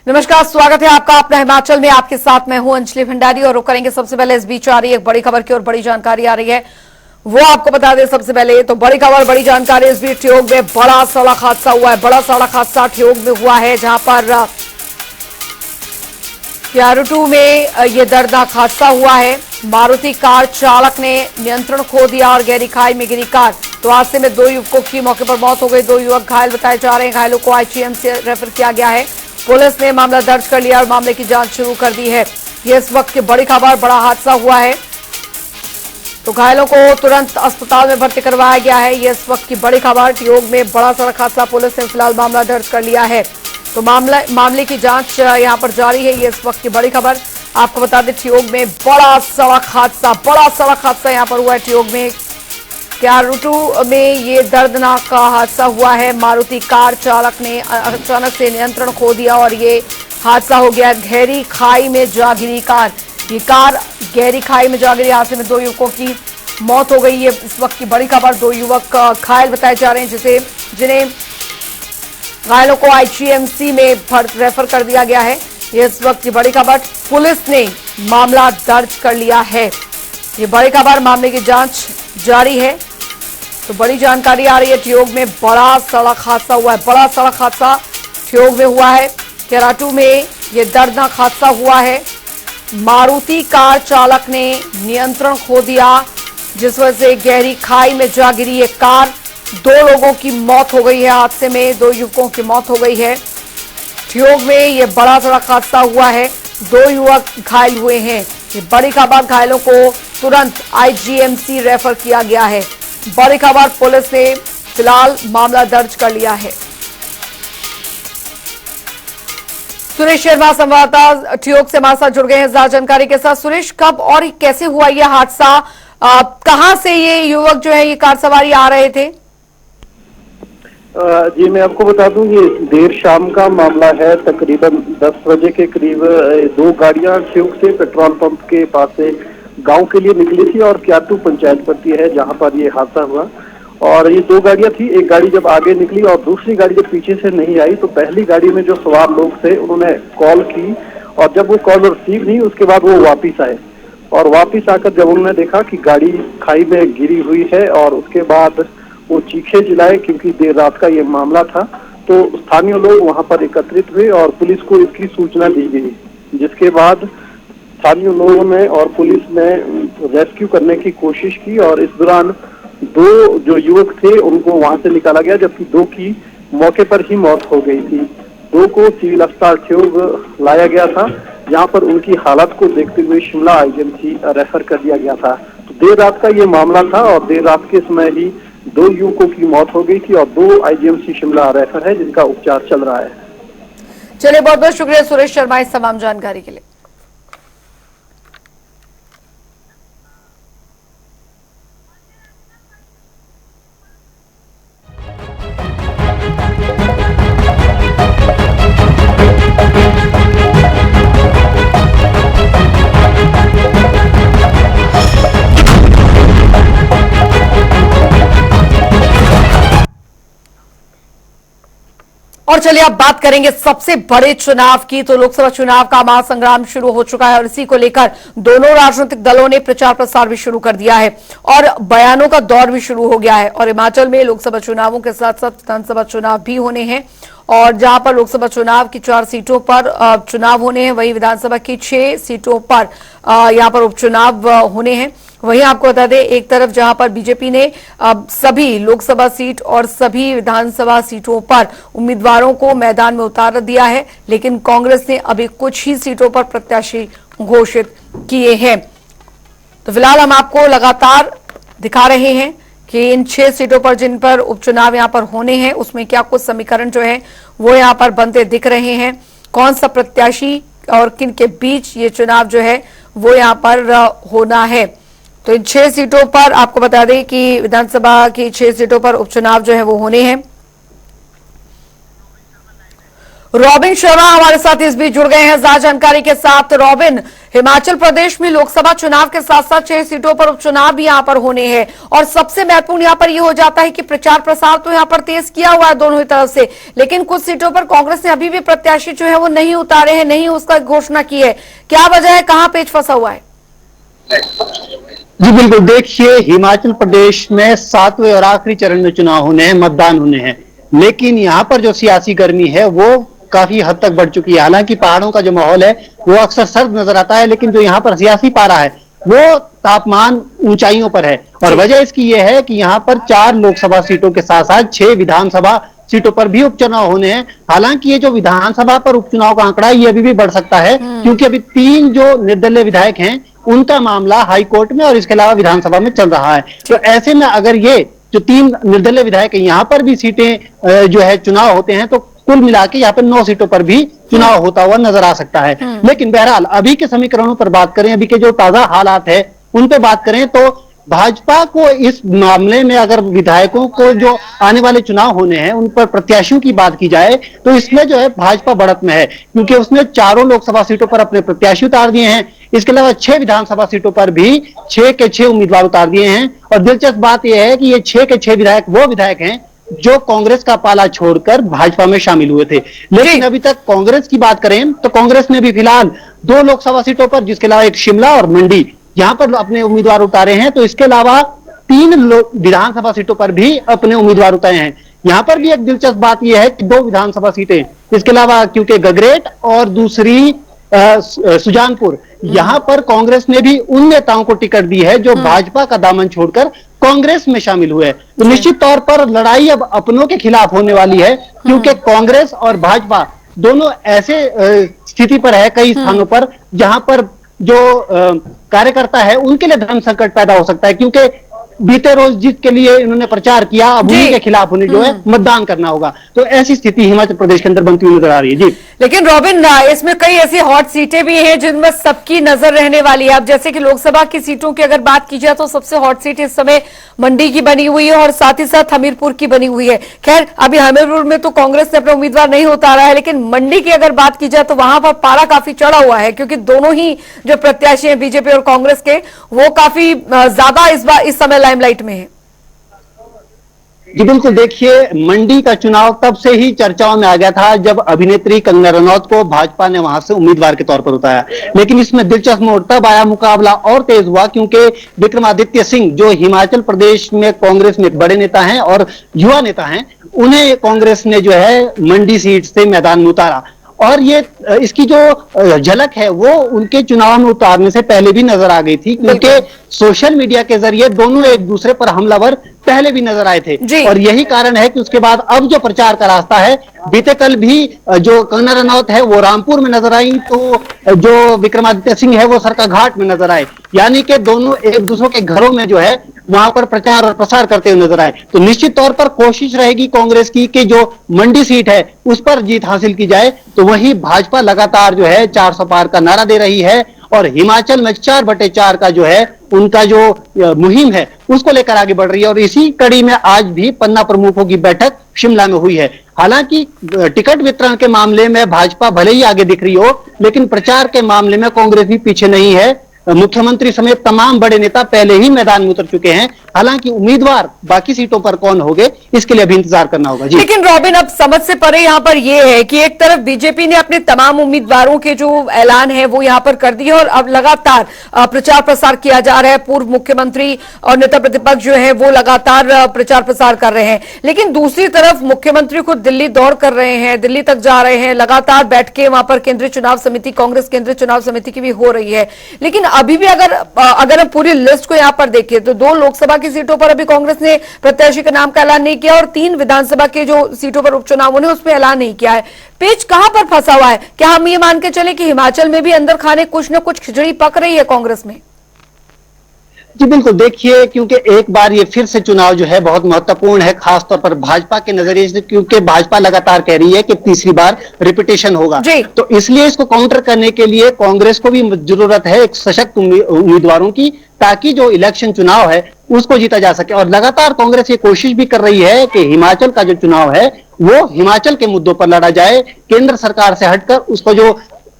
नमस्कार, स्वागत है आपका अपना हिमाचल में। आपके साथ मैं हूं अंजलि भंडारी और रुक करेंगे सबसे पहले इस बीच आ रही एक बड़ी खबर की और बड़ी जानकारी आ रही है, वो आपको बता दें। सबसे पहले तो बड़ी खबर, बड़ी जानकारी। इस बीच ठियोग में बड़ा सड़क हादसा हुआ है। बड़ा सड़क हादसा ठियोग में हुआ है, जहां पर क्यारूटू में ये दर्दनाक हादसा हुआ है। मारुति कार चालक ने नियंत्रण खो दिया और गहरी खाई में गिरी कार। तो हादसे में 2 युवकों की मौके पर मौत हो गई। 2 युवक घायल बताए जा रहे हैं। घायलों को आईजीएमसी रेफर किया गया है। पुलिस ने मामला दर्ज कर लिया और मामले की जांच शुरू कर दी है। यह इस वक्त की बड़ी खबर, बड़ा हादसा हुआ है तो घायलों को तुरंत अस्पताल में भर्ती करवाया गया है। यह इस वक्त की बड़ी खबर। ठियोग में बड़ा सड़क हादसा, पुलिस ने फिलहाल मामला दर्ज कर लिया है तो मामले की जांच यहां पर जारी है। ये इस वक्त की बड़ी खबर आपको बता दें। ठियोग में बड़ा सड़क हादसा यहां पर हुआ है। ठियोग में क्यारूटू में ये दर्दनाक हादसा हुआ है। मारुति कार चालक ने अचानक से नियंत्रण खो दिया और ये हादसा हो गया। गहरी खाई में जा गिरी कार। ये कार गहरी खाई में जा गिरी। हादसे में 2 युवकों की मौत हो गई। ये इस वक्त की बड़ी खबर। 2 युवक घायल बताए जा रहे हैं, जिन्हें घायलों को आईजीएमसी में रेफर कर दिया गया है। ये इस वक्त की बड़ी खबर। पुलिस ने मामला दर्ज कर लिया है। ये बड़ी खबर, मामले की जांच जारी है तो बड़ी जानकारी आ रही है। ठियोग में बड़ा सड़क हादसा हुआ है। बड़ा सड़क हादसा ठियोग में हुआ है। क्यारूटू में ये दर्दनाक हादसा हुआ है। मारुति कार चालक ने नियंत्रण खो दिया, जिस वजह से गहरी खाई में जा गिरी ये कार। 2 लोगों की मौत हो गई है। हादसे में 2 युवकों की मौत हो गई है। ठियोग में ये बड़ा सड़क हादसा हुआ है। 2 युवक घायल हुए हैं। ये बड़ी खबर। घायलों को तुरंत आईजीएमसी रेफर किया गया है। बड़ी खबर। पुलिस ने फिलहाल मामला दर्ज कर लिया है। सुरेश शर्मा संवाददाता ठियोग से हमारे साथ जुड़ गए हैं ज्यादा जानकारी के साथ। सुरेश, कब और कैसे हुआ यह हादसा? कहां से ये युवक जो है ये कार सवारी आ रहे थे? जी, मैं आपको बता दूं, ये देर शाम का मामला है। तकरीबन 10 बजे के करीब 2 गाड़ियां ठियोग से पेट्रोल पंप के पास से गांव के लिए निकली थी और क्यारूटू पंचायत पड़ती है जहां पर ये हादसा हुआ। और ये 2 गाड़ियां थी। एक गाड़ी जब आगे निकली और दूसरी गाड़ी जब पीछे से नहीं आई तो पहली गाड़ी में जो सवार लोग थे उन्होंने कॉल की और जब वो कॉल रिसीव नहीं, उसके बाद वो वापिस आए और वापिस आकर जब उन्होंने देखा कि गाड़ी खाई में गिरी हुई है और उसके बाद वो चीखे चिल्लाए, क्योंकि देर रात का ये मामला था। तो स्थानीय लोग वहां पर एकत्रित हुए और पुलिस को इसकी सूचना दी गई, जिसके बाद स्थानीय लोगों ने और पुलिस ने रेस्क्यू करने की कोशिश की और इस दौरान 2 जो युवक थे उनको वहां से निकाला गया, जबकि 2 की मौके पर ही मौत हो गई थी। 2 को सिविल अस्पताल ठियोग लाया गया था, जहां पर उनकी हालत को देखते हुए शिमला आईजीएमसी रेफर कर दिया गया था। तो देर रात का ये मामला था और देर रात के समय ही 2 युवकों की मौत हो गई थी और 2 आईजीएमसी शिमला रेफर है, जिनका उपचार चल रहा है। चलिए, बहुत बहुत शुक्रिया सुरेश शर्मा इस तमाम जानकारी के लिए। और चलिए अब बात करेंगे सबसे बड़े चुनाव की। तो लोकसभा चुनाव का महासंग्राम शुरू हो चुका है और इसी को लेकर दोनों राजनीतिक दलों ने प्रचार प्रसार भी शुरू कर दिया है और बयानों का दौर भी शुरू हो गया है। और हिमाचल में लोकसभा चुनावों के साथ साथ विधानसभा चुनाव भी होने हैं और जहां पर लोकसभा चुनाव की 4 सीटों पर चुनाव होने हैं, वहीं विधानसभा की 6 सीटों पर यहां पर उपचुनाव होने हैं। वहीं आपको बता दें, एक तरफ जहां पर बीजेपी ने सभी लोकसभा सीट और सभी विधानसभा सीटों पर उम्मीदवारों को मैदान में उतार दिया है, लेकिन कांग्रेस ने अभी कुछ ही सीटों पर प्रत्याशी घोषित किए हैं। तो फिलहाल हम आपको लगातार दिखा रहे हैं कि इन 6 सीटों पर जिन पर उपचुनाव यहां पर होने हैं उसमें क्या कुछ समीकरण जो है वो यहां पर बनते दिख रहे हैं। कौन सा प्रत्याशी और किन के बीच ये चुनाव जो है वो यहां पर होना है। तो इन 6 सीटों पर आपको बता दें कि विधानसभा की 6 सीटों पर उपचुनाव जो है वो होने हैं। रॉबिन शर्मा हमारे साथ इस बीच जुड़ गए हैं ज्यादा जानकारी के साथ। रॉबिन, हिमाचल प्रदेश में लोकसभा चुनाव के साथ साथ 6 सीटों पर उपचुनाव भी यहां पर होने हैं और सबसे महत्वपूर्ण यहां पर यह हो जाता है कि प्रचार प्रसार तो यहां पर तेज किया हुआ है दोनों ही तरफ से, लेकिन कुछ सीटों पर कांग्रेस ने अभी भी प्रत्याशी जो है वो नहीं उतारे हैं, नहीं उसका घोषणा की है। क्या वजह है, कहां पेच फंसा हुआ है? जी बिल्कुल, देखिए हिमाचल प्रदेश में 7वें और आखिरी चरण में चुनाव होने हैं, मतदान होने हैं, लेकिन यहाँ पर जो सियासी गर्मी है वो काफी हद तक बढ़ चुकी है। हालांकि पहाड़ों का जो माहौल है वो अक्सर सर्द नजर आता है, लेकिन जो यहाँ पर सियासी पारा है वो तापमान ऊंचाइयों पर है। और वजह इसकी ये है कि यहाँ पर 4 लोकसभा सीटों के साथ साथ 6 विधानसभा सीटों पर भी उपचुनाव होने हैं। हालांकि ये जो विधानसभा पर उपचुनाव का आंकड़ा है ये अभी भी बढ़ सकता है, क्योंकि अभी 3 जो निर्दलीय विधायक हैं उनका मामला हाई कोर्ट में और इसके अलावा विधानसभा में चल रहा है। तो ऐसे में अगर ये जो 3 निर्दलीय विधायक हैं यहाँ पर भी सीटें जो है चुनाव होते हैं, तो कुल मिला के यहाँ पर 9 सीटों पर भी चुनाव होता हुआ नजर आ सकता है। लेकिन बहरहाल अभी के समीकरणों पर बात करें, अभी के जो ताजा हालात है उन पर बात करें, तो भाजपा को इस मामले में अगर विधायकों को जो आने वाले चुनाव होने हैं उन पर प्रत्याशियों की बात की जाए तो इसमें जो है भाजपा बढ़त में है, क्योंकि उसने 4 लोकसभा सीटों पर अपने प्रत्याशी उतार दिए हैं। इसके अलावा 6 विधानसभा सीटों पर भी 6 के 6 उम्मीदवार उतार दिए हैं। और दिलचस्प बात यह है कि ये 6 के 6 विधायक वो विधायक हैं जो कांग्रेस का पाला छोड़कर भाजपा में शामिल हुए थे। लेकिन अभी तक कांग्रेस की बात करें तो कांग्रेस ने भी फिलहाल 2 लोकसभा सीटों पर, जिसके अलावा एक शिमला और मंडी, यहां पर अपने उम्मीदवार उतारे हैं। तो इसके अलावा 3 विधानसभा सीटों पर भी अपने उम्मीदवार उतारे हैं। यहां पर भी एक दिलचस्प बात यह है कि 2 विधानसभा सीटें, इसके अलावा क्योंकि गगरेट और दूसरी सुजानपुर, यहां पर कांग्रेस ने भी उन नेताओं को टिकट दी है जो भाजपा का दामन छोड़कर कांग्रेस में शामिल हुए। तो निश्चित तौर पर लड़ाई अब अपनों के खिलाफ होने वाली है, क्योंकि कांग्रेस और भाजपा दोनों ऐसे स्थिति पर है कई स्थानों पर जहां पर जो कार्यकर्ता है उनके लिए धर्म संकट पैदा हो सकता है, क्योंकि बीते रोज जीत के लिए इन्होंने प्रचार किया, अब उन्हीं के खिलाफ उन्हें जो है मतदान करना होगा। तो ऐसी स्थिति हिमाचल प्रदेश के अंदर बनती हुई नजर आ रही है। जी लेकिन रॉबिन, इसमें कई ऐसी हॉट सीटें भी हैं जिनमें सबकी नजर रहने वाली है। अब जैसे कि लोकसभा की सीटों की अगर बात की जाए तो सबसे हॉट सीट इस समय मंडी की बनी हुई है और साथ ही साथ हमीरपुर की बनी हुई है। खैर, अभी हमीरपुर में तो कांग्रेस ने अपना उम्मीदवार नहीं उतारा है, लेकिन मंडी की अगर बात की जाए तो वहां पर पारा काफी चढ़ा हुआ है, क्योंकि दोनों ही जो प्रत्याशी हैं बीजेपी और कांग्रेस के, वो काफी ज्यादा इस समय लाइमलाइट में है। जी बिल्कुल, देखिए मंडी का चुनाव तब से ही चर्चाओं में आ गया था जब अभिनेत्री कंगना रनौत को भाजपा ने वहां से उम्मीदवार के तौर पर उतारा। लेकिन इसमें दिलचस्प मोड़ तब आया, मुकाबला और तेज हुआ, क्योंकि विक्रमादित्य सिंह जो हिमाचल प्रदेश में कांग्रेस में बड़े नेता हैं और युवा नेता हैं, उन्हें कांग्रेस ने जो है मंडी सीट से मैदान में उतारा। और ये इसकी जो झलक है वो उनके चुनाव में उतारने से पहले भी नजर आ गई थी, क्योंकि सोशल मीडिया के जरिए दोनों एक दूसरे पर हमलावर पहले भी नजर आए थे। और यही कारण है कि उसके बाद अब जो प्रचार का रास्ता है, बीते कल भी जो कंगना रनौत है वो रामपुर में नजर आई, तो जो विक्रमादित्य सिंह है वो सरकाघाट में नजर आए, यानी कि दोनों एक दूसरों के घरों में जो है वहां पर प्रचार और प्रसार करते हुए नजर आए। तो निश्चित तौर पर कोशिश रहेगी कांग्रेस की कि जो मंडी सीट है उस पर जीत हासिल की जाए। तो वहीं भाजपा लगातार जो है 400 पार का नारा दे रही है और हिमाचल में 4/4 का जो है उनका जो मुहिम है उसको लेकर आगे बढ़ रही है। और इसी कड़ी में आज भी पन्ना प्रमुखों की बैठक शिमला में हुई है। हालांकि टिकट वितरण के मामले में भाजपा भले ही आगे दिख रही हो, लेकिन प्रचार के मामले में कांग्रेस भी पीछे नहीं है। मुख्यमंत्री समेत तमाम बड़े नेता पहले ही मैदान में उतर चुके हैं। हालांकि उम्मीदवार बाकी सीटों पर कौन होंगे इसके लिए अभी इंतजार करना होगा। जी लेकिन रॉबिन, अब समझ से परे यहाँ पर यह है कि एक तरफ बीजेपी ने अपने तमाम उम्मीदवारों के जो ऐलान है वो यहाँ पर कर दिए और अब लगातार प्रचार प्रसार किया जा रहा है। पूर्व मुख्यमंत्री और नेता प्रतिपक्ष जो है वो लगातार प्रचार प्रसार कर रहे हैं, लेकिन दूसरी तरफ मुख्यमंत्री खुद दिल्ली दौड़ कर रहे हैं, दिल्ली तक जा रहे हैं, लगातार बैठ के वहां पर केंद्रीय चुनाव समिति, कांग्रेस केंद्रीय चुनाव समिति की भी हो रही है। लेकिन अभी भी अगर हम पूरी लिस्ट को यहाँ पर देखें तो 2 लोकसभा की सीटों पर अभी कांग्रेस ने प्रत्याशी के नाम का ऐलान नहीं किया और 3 विधानसभा के जो सीटों पर उपचुनाव होने उसमें ऐलान नहीं किया है। पेच कहां पर फंसा हुआ है? क्या हम ये मान के चले कि हिमाचल में भी अंदर खाने कुछ न कुछ खिचड़ी पक रही है कांग्रेस में? जी बिल्कुल, देखिए क्योंकि एक बार ये फिर से चुनाव जो है बहुत महत्वपूर्ण है, खासतौर पर भाजपा के नजरिए से, क्योंकि भाजपा लगातार कह रही है कि तीसरी बार रिपीटेशन होगा। तो इसलिए इसको काउंटर करने के लिए कांग्रेस को भी जरूरत है एक सशक्त उम्मीदवारों की, ताकि जो इलेक्शन चुनाव है उसको जीता जा सके। और लगातार कांग्रेस ये कोशिश भी कर रही है कि हिमाचल का जो चुनाव है वो हिमाचल के मुद्दों पर लड़ा जाए, केंद्र सरकार से हटकर उसको जो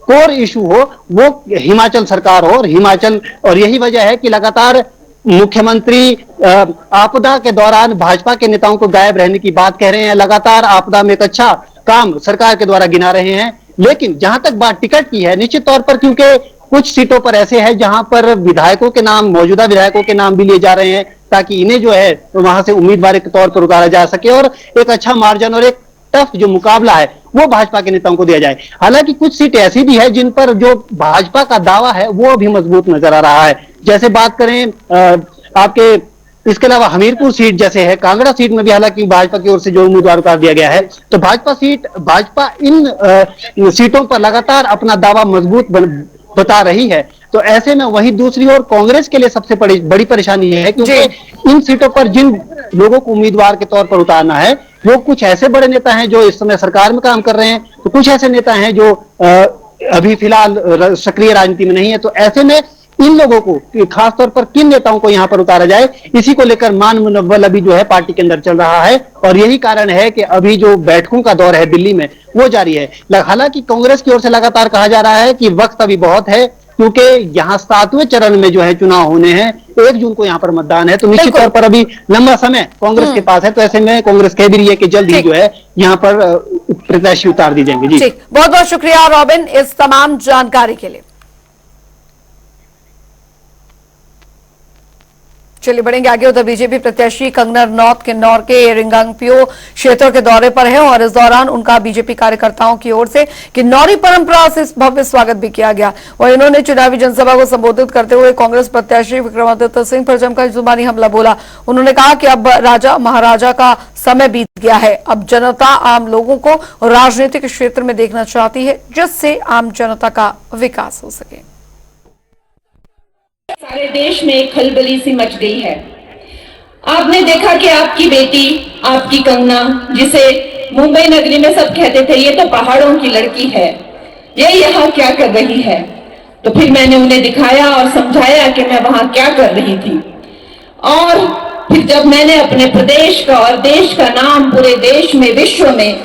कोर इशू हो वो हिमाचल सरकार हो और हिमाचल। और यही वजह है कि लगातार मुख्यमंत्री आपदा के दौरान भाजपा के नेताओं को गायब रहने की बात कह रहे हैं, लगातार आपदा में एक अच्छा काम सरकार के द्वारा गिना रहे हैं। लेकिन जहां तक बात टिकट की है, निश्चित तौर पर क्योंकि कुछ सीटों पर ऐसे है जहां पर विधायकों के नाम, मौजूदा विधायकों के नाम भी लिए जा रहे हैं ताकि इन्हें जो है वहां से उम्मीदवार के तौर पर उतारा जा सके और एक अच्छा मार्जिन और एक टफ जो मुकाबला है वो भाजपा के नेताओं को दिया जाए। हालांकि कुछ सीट ऐसी भी है जिन पर जो भाजपा का दावा है वो भी मजबूत नजर आ रहा है। जैसे बात करें आपके इसके अलावा हमीरपुर सीट जैसे है, कांगड़ा सीट में भी हालांकि भाजपा की ओर से जो उम्मीदवार उतार दिया गया है, तो भाजपा इन सीटों पर लगातार अपना दावा मजबूत बता रही है। तो ऐसे में वहीं दूसरी ओर कांग्रेस के लिए सबसे बड़ी परेशानी है क्योंकि इन सीटों पर जिन लोगों को उम्मीदवार के तौर पर उतारना है वो कुछ ऐसे बड़े नेता हैं जो इस समय सरकार में काम कर रहे हैं, तो कुछ ऐसे नेता हैं जो अभी फिलहाल सक्रिय राजनीति में नहीं है। तो ऐसे में इन लोगों को, खासतौर पर किन नेताओं को यहां पर उतारा जाए, इसी को लेकर मान मुनव्वल अभी जो है पार्टी के अंदर चल रहा है। और यही कारण है कि अभी जो बैठकों का दौर है दिल्ली में वो जारी है। हालांकि कांग्रेस की ओर से लगातार कहा जा रहा है कि वक्त अभी बहुत है क्योंकि यहाँ 7वें चरण में जो है चुनाव होने हैं, 1 जून को यहाँ पर मतदान है, तो निश्चित तौर पर अभी लंबा समय कांग्रेस के पास है। तो ऐसे में कांग्रेस कह भी रही है कि जल्द ही जो है यहाँ पर प्रत्याशी उतार दी जाएंगे। जी बहुत बहुत शुक्रिया रॉबिन इस तमाम जानकारी के लिए। चलिए बढ़ेंगे आगे। उधर बीजेपी प्रत्याशी कंगना रनौत किन्नौर के रिंगांगपियो क्षेत्र के दौरे पर है और इस दौरान उनका बीजेपी कार्यकर्ताओं की ओर से किन्नौरी परंपरा से भव्य स्वागत भी किया गया। और इन्होंने चुनावी जनसभा को संबोधित करते हुए कांग्रेस प्रत्याशी विक्रमादित्य सिंह पर जमकर जुबानी हमला बोला। उन्होंने कहा कि अब राजा महाराजा का समय बीत गया है, अब जनता आम लोगों को राजनीतिक क्षेत्र में देखना चाहती है जिससे आम जनता का विकास हो सके। सारे देश में एक खलबली सी मच गई है। आपने देखा कि आपकी बेटी, आपकी कंगना, जिसे मुंबई नगरी में सब कहते थे ये तो पहाड़ों की लड़की है, ये यहाँ क्या कर रही है। तो फिर मैंने उन्हें दिखाया और समझाया कि मैं वहां क्या कर रही थी। और फिर जब मैंने अपने प्रदेश का और देश का नाम पूरे देश में, विश्व में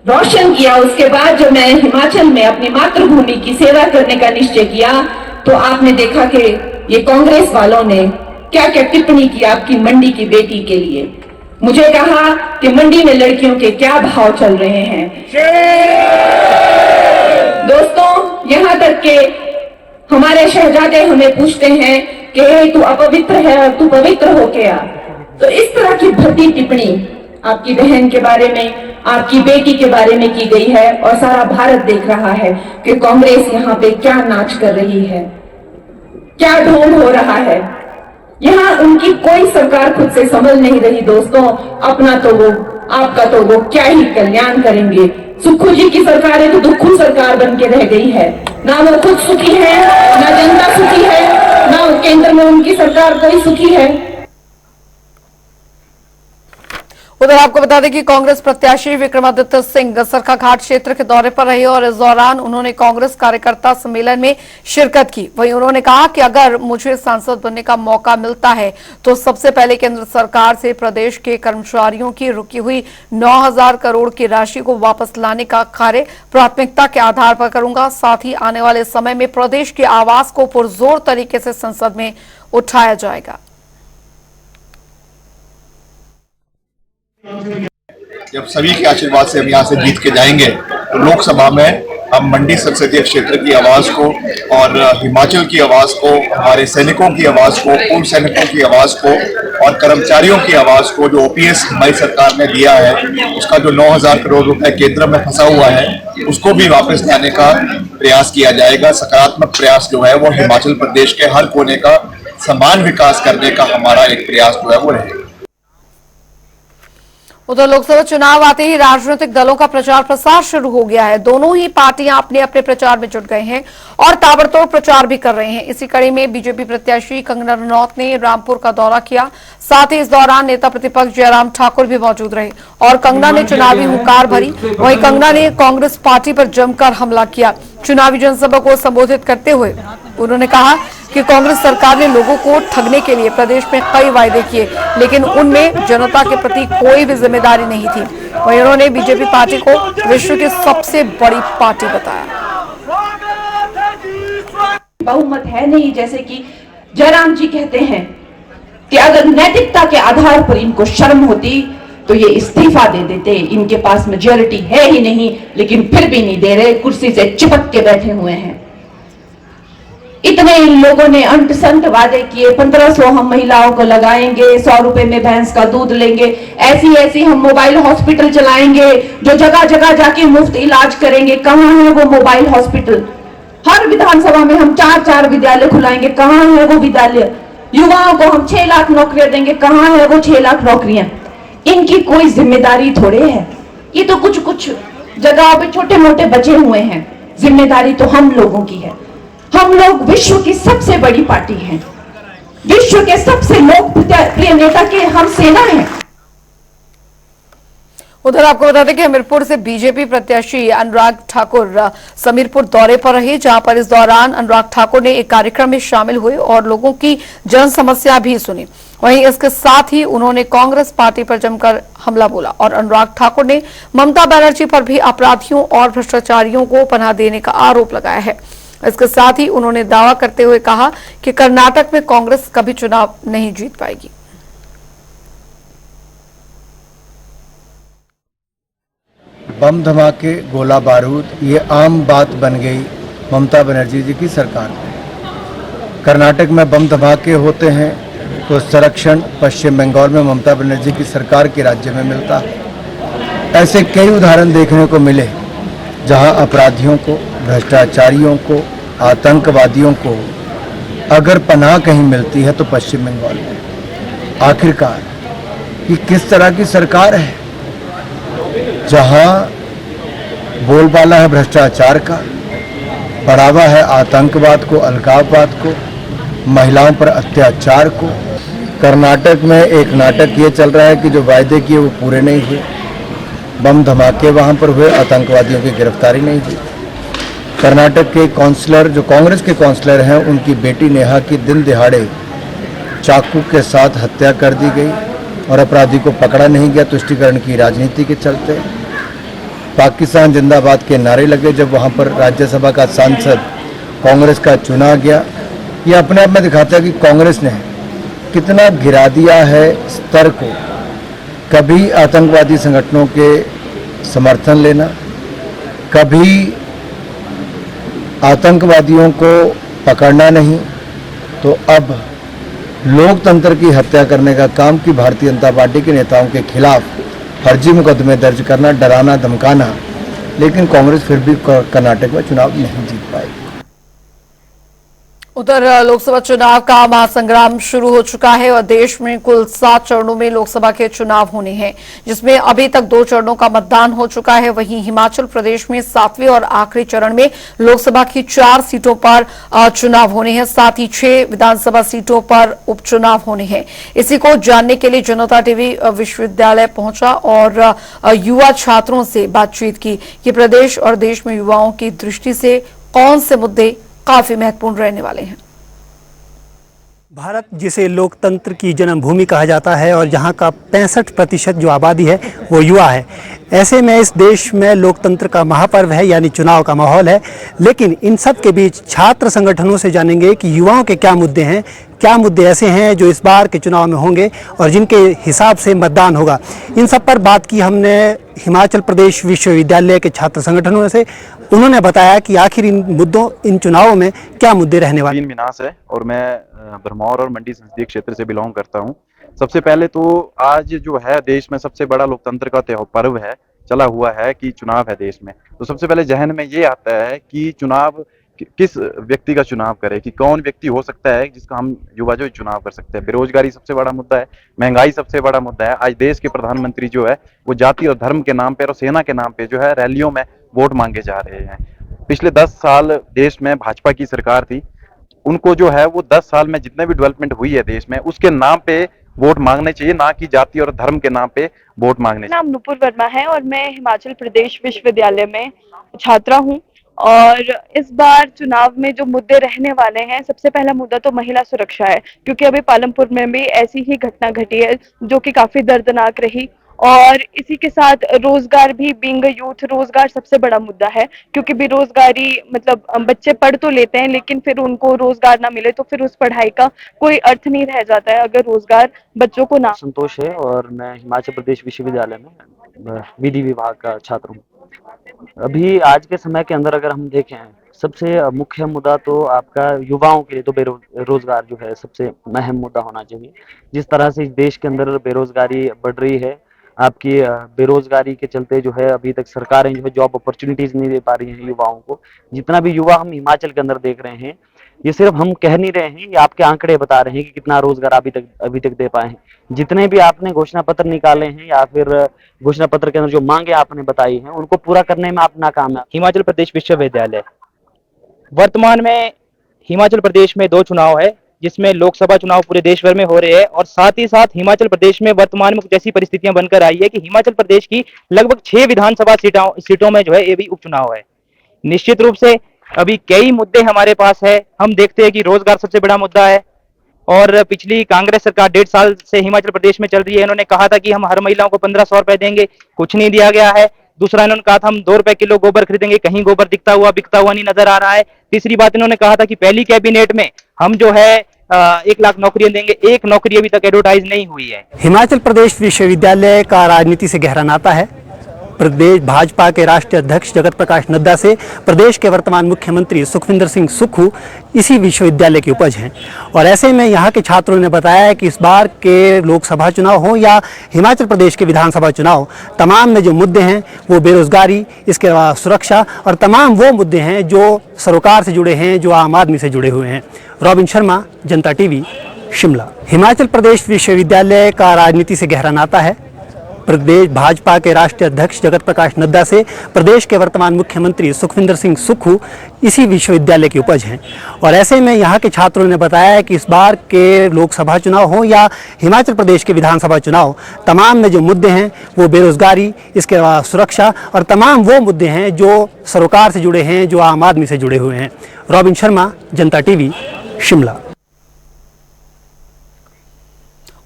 रोशन किया, उसके बाद जब मैं हिमाचल में अपनी मातृभूमि की सेवा करने का निश्चय किया, तो आपने देखा कि ये कांग्रेस वालों ने क्या क्या टिप्पणी की आपकी मंडी की बेटी के लिए। मुझे कहा कि मंडी में लड़कियों के क्या भाव चल रहे हैं। दोस्तों, यहाँ तक के हमारे शहजादे हमें पूछते हैं कि तू अपवित्र है और तू पवित्र हो गया। तो इस तरह की भद्दी टिप्पणी आपकी बहन के बारे में, आपकी बेटी के बारे में की गई है और सारा भारत देख रहा है कि कांग्रेस यहाँ पे क्या नाच कर रही है, क्या ढोंग हो रहा है। यहाँ उनकी कोई सरकार खुद से संभल नहीं रही। दोस्तों, अपना तो वो, आपका तो वो क्या ही कल्याण करेंगे। सुक्खू जी की सरकार है तो दुक्खू सरकार बन के रह गई है। ना वो खुद सुखी है, ना जनता सुखी है, ना केंद्र में उनकी सरकार कोई सुखी है। उधर आपको बता दें कि कांग्रेस प्रत्याशी विक्रमादित्य सिंह सरकाघाट क्षेत्र के दौरे पर रहे और इस दौरान उन्होंने कांग्रेस कार्यकर्ता सम्मेलन में शिरकत की। वहीं उन्होंने कहा कि अगर मुझे सांसद बनने का मौका मिलता है तो सबसे पहले केंद्र सरकार से प्रदेश के कर्मचारियों की रुकी हुई 9,000 करोड़ की राशि को वापस लाने का कार्य प्राथमिकता के आधार पर करूंगा। साथ ही आने वाले समय में प्रदेश की आवाज को पुरजोर तरीके से संसद में उठाया जाएगा। जब सभी के आशीर्वाद से हम यहाँ से जीत के जाएंगे तो लोकसभा में हम मंडी संसदीय क्षेत्र की आवाज को और हिमाचल की आवाज को, हमारे सैनिकों की आवाज को, पूर्व सैनिकों की आवाज को और कर्मचारियों की आवाज को, जो ओपीएस हमारी सरकार ने दिया है, उसका जो 9,000 करोड़ रुपए केंद्र में फंसा हुआ है, उसको भी वापस लाने का प्रयास किया जाएगा। सकारात्मक प्रयास जो है वो हिमाचल प्रदेश के हर कोने का समान विकास करने का हमारा एक प्रयास जो है वो रहेगा। उधर लोकसभा चुनाव आते ही राजनीतिक दलों का प्रचार प्रसार शुरू हो गया है। दोनों ही पार्टियां अपने अपने प्रचार में जुट गए हैं और ताबड़तोड़ प्रचार भी कर रहे हैं। इसी कड़ी में बीजेपी प्रत्याशी कंगना रनौत ने रामपुर का दौरा किया। साथ ही इस दौरान नेता प्रतिपक्ष जयराम ठाकुर भी मौजूद रहे और कंगना ने चुनावी हुंकार भरी। वहीं कंगना ने कांग्रेस पार्टी पर जमकर हमला किया। चुनावी जनसभा को संबोधित करते हुए उन्होंने कहा कि कांग्रेस सरकार ने लोगों को ठगने के लिए प्रदेश में कई वायदे किए, लेकिन उनमें जनता के प्रति कोई भी जिम्मेदारी नहीं थी। वहीं उन्होंने बीजेपी पार्टी को विश्व की सबसे बड़ी पार्टी बताया। बहुमत है नहीं, जैसे कि जयराम जी कहते हैं कि अगर नैतिकता के आधार पर इनको शर्म होती तो ये इस्तीफा दे देते। इनके पास मेजॉरिटी है ही नहीं, लेकिन फिर भी नहीं दे रहे, कुर्सी से चिपक के बैठे हुए हैं। इतने इन लोगों ने अंट संत वादे किए, 1500 हम महिलाओं को लगाएंगे, 100 रुपए में भैंस का दूध लेंगे, ऐसी ऐसी हम मोबाइल हॉस्पिटल चलाएंगे जो जगह जगह जाके मुफ्त इलाज करेंगे। कहाँ है वो मोबाइल हॉस्पिटल? हर विधानसभा में हम 4-4 विद्यालय खुलाएंगे, कहाँ है वो विद्यालय? युवाओं को हम 6 लाख नौकरियां देंगे, कहाँ है वो 6 लाख नौकरियां? इनकी कोई जिम्मेदारी थोड़े है। ये तो कुछ कुछ जगहों पे छोटे मोटे बचे हुए हैं। जिम्मेदारी तो हम लोगों की है। हम लोग विश्व की सबसे बड़ी पार्टी हैं, विश्व के सबसे लोकप्रिय नेता के हम सेना हैं। उधर आपको बता दें कि हमीरपुर से बीजेपी प्रत्याशी अनुराग ठाकुर समीरपुर दौरे पर रहे, जहां पर इस दौरान अनुराग ठाकुर ने एक कार्यक्रम में शामिल हुए और लोगों की जन समस्या भी सुनी। वहीं इसके साथ ही उन्होंने कांग्रेस पार्टी पर जमकर हमला बोला और अनुराग ठाकुर ने ममता बनर्जी पर भी अपराधियों और भ्रष्टाचारियों को पनाह देने का आरोप लगाया है। इसके साथ ही उन्होंने दावा करते हुए कहा कि कर्नाटक में कांग्रेस कभी चुनाव नहीं जीत पाएगी। बम धमाके, गोला बारूद, ये आम बात बन गई ममता बनर्जी जी की सरकार में। कर्नाटक में बम धमाके होते हैं तो संरक्षण पश्चिम बंगाल में ममता बनर्जी की सरकार के राज्य में मिलता है। ऐसे कई उदाहरण देखने को मिले जहां अपराधियों को, भ्रष्टाचारियों को, आतंकवादियों को अगर पनाह कहीं मिलती है तो पश्चिम बंगाल में। आखिरकार ये किस तरह की सरकार है जहां बोलबाला है भ्रष्टाचार का, बढ़ावा है आतंकवाद को, अलगाववाद को, महिलाओं पर अत्याचार को। कर्नाटक में एक नाटक ये चल रहा है कि जो वायदे किए वो पूरे नहीं हुए, बम धमाके वहां पर हुए, आतंकवादियों की गिरफ्तारी नहीं हुई। कर्नाटक के काउंसलर, जो कांग्रेस के काउंसलर हैं, उनकी बेटी नेहा की दिन दिहाड़े चाकू के साथ हत्या कर दी गई और अपराधी को पकड़ा नहीं गया तुष्टीकरण की राजनीति के चलते। पाकिस्तान जिंदाबाद के नारे लगे जब वहां पर राज्यसभा का सांसद कांग्रेस का चुना गया। ये अपने आप में दिखाता है कि कांग्रेस ने कितना गिरा दिया है स्तर को। कभी आतंकवादी संगठनों के समर्थन लेना, कभी आतंकवादियों को पकड़ना नहीं, तो अब लोकतंत्र की हत्या करने का काम कि भारतीय जनता पार्टी के नेताओं के खिलाफ फर्जी मुकदमे दर्ज करना, डराना, धमकाना। लेकिन कांग्रेस फिर भी कर्नाटक में चुनाव नहीं जीत पाएगी। उधर लोकसभा चुनाव का महासंग्राम शुरू हो चुका है और देश में कुल 7 चरणों में लोकसभा के चुनाव होने हैं, जिसमें अभी तक 2 चरणों का मतदान हो चुका है। वहीं हिमाचल प्रदेश में 7वें और आखिरी चरण में लोकसभा की 4 सीटों पर चुनाव होने हैं, साथ ही 6 विधानसभा सीटों पर उपचुनाव होने हैं। इसी को जानने के लिए जनता टीवी विश्वविद्यालय पहुंचा और युवा छात्रों से बातचीत की कि प्रदेश और देश में युवाओं की दृष्टि से कौन से मुद्दे काफी महत्वपूर्ण रहने वाले हैं। भारत जिसे लोकतंत्र की जन्मभूमि कहा जाता है और जहां का 65% जो आबादी है वो युवा है, ऐसे में इस देश में लोकतंत्र का महापर्व है यानी चुनाव का माहौल है। लेकिन इन सब के बीच छात्र संगठनों से जानेंगे कि युवाओं के क्या मुद्दे हैं, क्या मुद्दे ऐसे हैं जो इस बार के चुनाव में होंगे और जिनके हिसाब से मतदान होगा। इन सब पर बात की हमने हिमाचल प्रदेश विश्वविद्यालय के छात्र संगठनों से। उन्होंने बताया कि आखिर इन मुद्दों, इन चुनावों में क्या मुद्दे रहने वाले। विनाश है और मैं भरमौर और मंडी संसदीय क्षेत्र से बिलोंग करता हूं। सबसे पहले तो आज जो है देश में सबसे बड़ा लोकतंत्र का पर्व है, चला हुआ है कि चुनाव है देश में। तो सबसे पहले जहन में ये आता है कि चुनाव किस व्यक्ति का चुनाव करे, कि कौन व्यक्ति हो सकता है जिसका हम युवा जो चुनाव कर सकते हैं। बेरोजगारी सबसे बड़ा मुद्दा है, महंगाई सबसे बड़ा मुद्दा है। आज देश के प्रधानमंत्री जो है वो जाति और धर्म के नाम पे और सेना के नाम पे जो है रैलियों में वोट मांगे जा रहे हैं। पिछले 10 साल देश में भाजपा की सरकार थी, उनको जो है वो 10 साल में जितने भी डेवलपमेंट हुई है देश में उसके नाम पे वोट मांगने चाहिए, ना कि जाति और धर्म के नाम पे वोट मांगने चाहिए। नाम नुपुर वर्मा है और मैं हिमाचल प्रदेश विश्वविद्यालय में छात्रा हूँ और इस बार चुनाव में जो मुद्दे रहने वाले हैं, सबसे पहला मुद्दा तो महिला सुरक्षा है, क्योंकि अभी पालमपुर में भी ऐसी ही घटना घटी है जो कि काफी दर्दनाक रही। और इसी के साथ रोजगार भी, बीइंग यूथ, रोजगार सबसे बड़ा मुद्दा है, क्योंकि बेरोजगारी मतलब बच्चे पढ़ तो लेते हैं लेकिन फिर उनको रोजगार ना मिले तो फिर उस पढ़ाई का कोई अर्थ नहीं रह जाता है अगर रोजगार बच्चों को ना। संतोष है और मैं हिमाचल प्रदेश विश्वविद्यालय में विधि विभाग का छात्र हूँ। अभी आज के समय के अंदर अगर हम देखें, सबसे मुख्य मुद्दा तो आपका युवाओं के लिए तो बेरोजगार जो है सबसे अहम मुद्दा होना चाहिए। जिस तरह से इस देश के अंदर बेरोजगारी बढ़ रही है, आपकी बेरोजगारी के चलते जो है अभी तक सरकारें जो है जॉब अपॉर्चुनिटीज नहीं दे पा रही हैं युवाओं को। जितना भी युवा हम हिमाचल के अंदर देख रहे हैं, ये सिर्फ हम कह नहीं रहे हैं, ये आपके आंकड़े बता रहे हैं कि कितना रोजगार अभी तक दे पाए हैं। जितने भी आपने घोषणा पत्र निकाले हैं या फिर घोषणा पत्र के अंदर जो मांगे आपने बताई हैं, उनको पूरा करने में आप नाकाम है। हिमाचल प्रदेश विश्वविद्यालय वर्तमान में हिमाचल प्रदेश में 2 चुनाव है, जिसमें लोकसभा चुनाव पूरे देश भर में हो रहे हैं और साथ ही साथ हिमाचल प्रदेश में वर्तमान में कुछ ऐसी परिस्थितियां बनकर आई है कि हिमाचल प्रदेश की लगभग 6 विधानसभा सीटों में जो है ये भी उपचुनाव है। निश्चित रूप से अभी कई मुद्दे हमारे पास है। हम देखते हैं कि रोजगार सबसे बड़ा मुद्दा है और पिछली कांग्रेस सरकार 1.5 साल से हिमाचल प्रदेश में चल रही है। इन्होंने कहा था कि हम हर महिलाओं को 1500 रुपए देंगे, कुछ नहीं दिया गया है। दूसरा, इन्होंने कहा था हम 2 रुपए किलो गोबर खरीदेंगे, कहीं गोबर बिकता हुआ नहीं नजर आ रहा है। तीसरी बात, इन्होंने कहा था कि पहली कैबिनेट में हम जो है 1 लाख नौकरियां देंगे, एक नौकरी अभी तक एडवर्टाइज नहीं हुई है। हिमाचल प्रदेश विश्वविद्यालय का राजनीति से गहरा नाता है। प्रदेश भाजपा के राष्ट्रीय अध्यक्ष जगत प्रकाश नड्डा से प्रदेश के वर्तमान मुख्यमंत्री सुखविंदर सिंह सुक्खू इसी विश्वविद्यालय की उपज हैं। और ऐसे में यहाँ के छात्रों ने बताया है कि इस बार के लोकसभा चुनाव हो या हिमाचल प्रदेश के विधानसभा चुनाव, तमाम में जो मुद्दे हैं वो बेरोजगारी, इसके अलावा सुरक्षा और तमाम वो मुद्दे हैं जो सरोकार से जुड़े हैं, जो आम आदमी से जुड़े हुए हैं। रॉबिन शर्मा, जनता टीवी, शिमला। हिमाचल प्रदेश विश्वविद्यालय का राजनीति से गहरा नाता है। प्रदेश भाजपा के राष्ट्रीय अध्यक्ष जगत प्रकाश नड्डा से प्रदेश के वर्तमान मुख्यमंत्री सुखविंदर सिंह सुक्खू इसी विश्वविद्यालय की उपज हैं। और ऐसे में यहाँ के छात्रों ने बताया है कि इस बार के लोकसभा चुनाव हो या हिमाचल प्रदेश के विधानसभा चुनाव, तमाम में जो मुद्दे हैं वो बेरोजगारी, इसके अलावा सुरक्षा और तमाम वो मुद्दे हैं जो सरोकार से जुड़े हैं, जो आम आदमी से जुड़े हुए हैं। रॉबिन शर्मा, जनता टीवी, शिमला।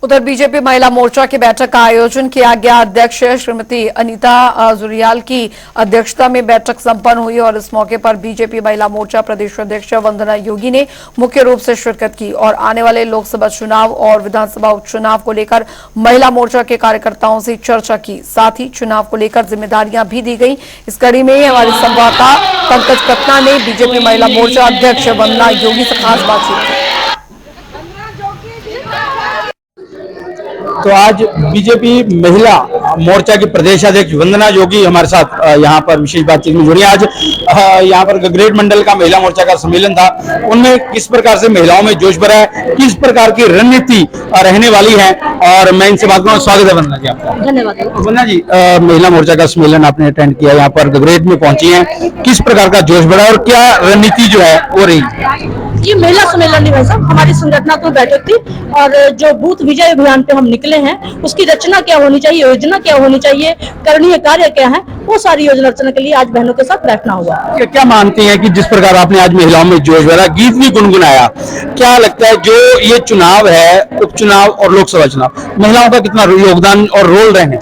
उधर बीजेपी महिला मोर्चा की बैठक का आयोजन किया गया। अध्यक्ष श्रीमती अनीता जुरियाल की अध्यक्षता में बैठक संपन्न हुई और इस मौके पर बीजेपी महिला मोर्चा प्रदेश अध्यक्ष वंदना योगी ने मुख्य रूप से शिरकत की और आने वाले लोकसभा चुनाव और विधानसभा उपचुनाव को लेकर महिला मोर्चा के कार्यकर्ताओं से चर्चा की। साथ ही चुनाव को लेकर जिम्मेदारियां भी दी गई। इस कड़ी में हमारे संवाददाता पंकज कत्ना ने बीजेपी महिला मोर्चा अध्यक्ष वंदना योगी से खास बातचीत की। तो आज बीजेपी महिला मोर्चा की प्रदेश अध्यक्ष वंदना योगी हमारे साथ यहाँ पर विशेष बातचीत में जुड़ी। आज यहाँ पर ग्रेट मंडल का महिला मोर्चा का सम्मेलन था, उनमें किस प्रकार से महिलाओं में जोश भरा है, किस प्रकार की रणनीति रहने वाली है, और मैं इनसे बात करूँ। स्वागत है वंदना जी आपका। धन्यवाद। वंदना जी, महिला मोर्चा का सम्मेलन आपने अटेंड किया, यहाँ पर ग्रेट में पहुंची है, किस प्रकार का जोश भरा और क्या रणनीति जो है वो रही? ये महिला सम्मेलन नहीं भाई साहब, हमारी संगठनात्मक बैठक थी और जो बूथ विजय अभियान पे हम निकले हैं, उसकी रचना क्या होनी चाहिए, योजना क्या होनी चाहिए, करणीय कार्य क्या है, वो सारी योजना रचना के लिए आज बहनों के साथ बैठना हुआ। क्या मानती हैं कि जिस प्रकार आपने आज महिलाओं में जोश भरा, गीत भी गुनगुनाया, क्या लगता है जो ये चुनाव है, उपचुनाव और लोकसभा चुनाव, महिलाओं का कितना योगदान और रोल रहने?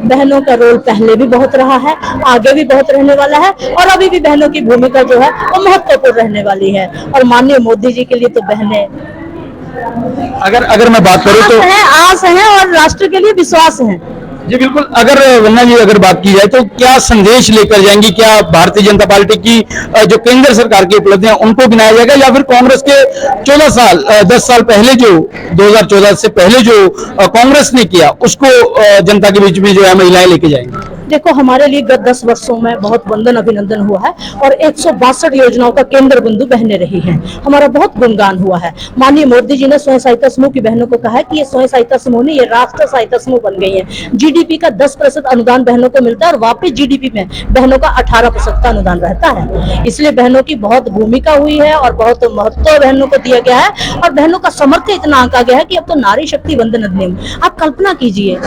बहनों का रोल पहले भी बहुत रहा है, आगे भी बहुत रहने वाला है और अभी भी बहनों की भूमिका जो है वो महत्वपूर्ण रहने वाली है। और माननीय मोदी जी के लिए तो बहनें अगर मैं बात करूं तो आस है और राष्ट्र के लिए विश्वास है। जी बिल्कुल। अगर वंदना जी अगर बात की जाए तो क्या संदेश लेकर जाएंगी? क्या भारतीय जनता पार्टी की जो केंद्र सरकार की उपलब्धियां उनको गिनाया जाएगा, या फिर कांग्रेस के 10 साल पहले जो 2014 से पहले जो कांग्रेस ने किया उसको जनता के बीच में जो है महिलाएं लेके जाएंगी? देखो, हमारे लिए गत 10 वर्षों में बहुत वंदन अभिनंदन हुआ है और 162 योजनाओं का केंद्र बिंदु बहनें रही हैं। हमारा बहुत गुणगान हुआ है। माननीय मोदी जी ने स्वयं सहायता समूह की बहनों को कहा है कि ये स्वयं सहायता समूह नहीं, ये राष्ट्रीय सहायता समूह बन गई है। जीडीपी का 10% अनुदान बहनों को मिलता है और वापस जीडीपी में बहनों का 18% का अनुदान रहता है। इसलिए बहनों की बहुत भूमिका हुई है और बहुत महत्व बहनों को दिया गया है और बहनों का समर्थन इतना आंका गया है कि अब तो नारी शक्ति वंदन अधिनियम, आप कल्पना कीजिए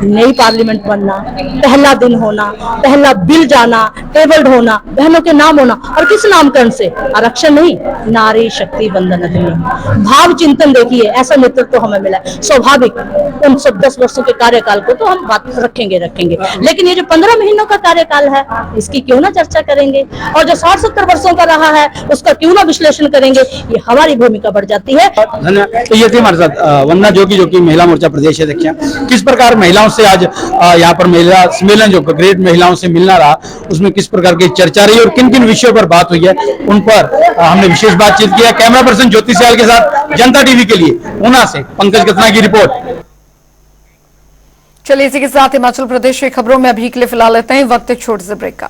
नई पार्लियामेंट बनना, पहला दिन होना, पहला बिल जाना, टेबल्ड होना, बहनों के नाम होना, और किस नामकरण से? आरक्षण नहीं, नारी शक्ति वंदन अधिनियम। भाव चिंतन देखिए, ऐसा नेतृत्व तो हमें मिला है। स्वाभाविक उन सब 10 वर्षों के कार्यकाल को तो हम बात रखेंगे, लेकिन ये जो 15 महीनों का कार्यकाल है, इसकी क्यों ना चर्चा करेंगे, और जो 60-70 वर्षों का रहा है उसका क्यों ना विश्लेषण करेंगे। ये हमारी भूमिका बढ़ जाती है। धन्यवाद। तो ये थी हमारे साथ वंदना जोगी, जो कि महिला मोर्चा प्रदेश अध्यक्ष हैं। किस प्रकार महिलाओं से आज यहाँ पर महिला सम्मेलन जो ग्रेट महिलाओं से मिलना रहा, उसमें किस प्रकार की चर्चा रही और किन किन विषयों पर बात हुई है, उन पर हमने विशेष बातचीत की है। कैमरा पर्सन ज्योति सियाल के साथ जनता टीवी के लिए ऊना से पंकज कतना की रिपोर्ट। चलिए इसी के साथ हिमाचल प्रदेश की खबरों में अभी के लिए फिलहाल लेते हैं वक्त एक छोटे से ब्रेक का।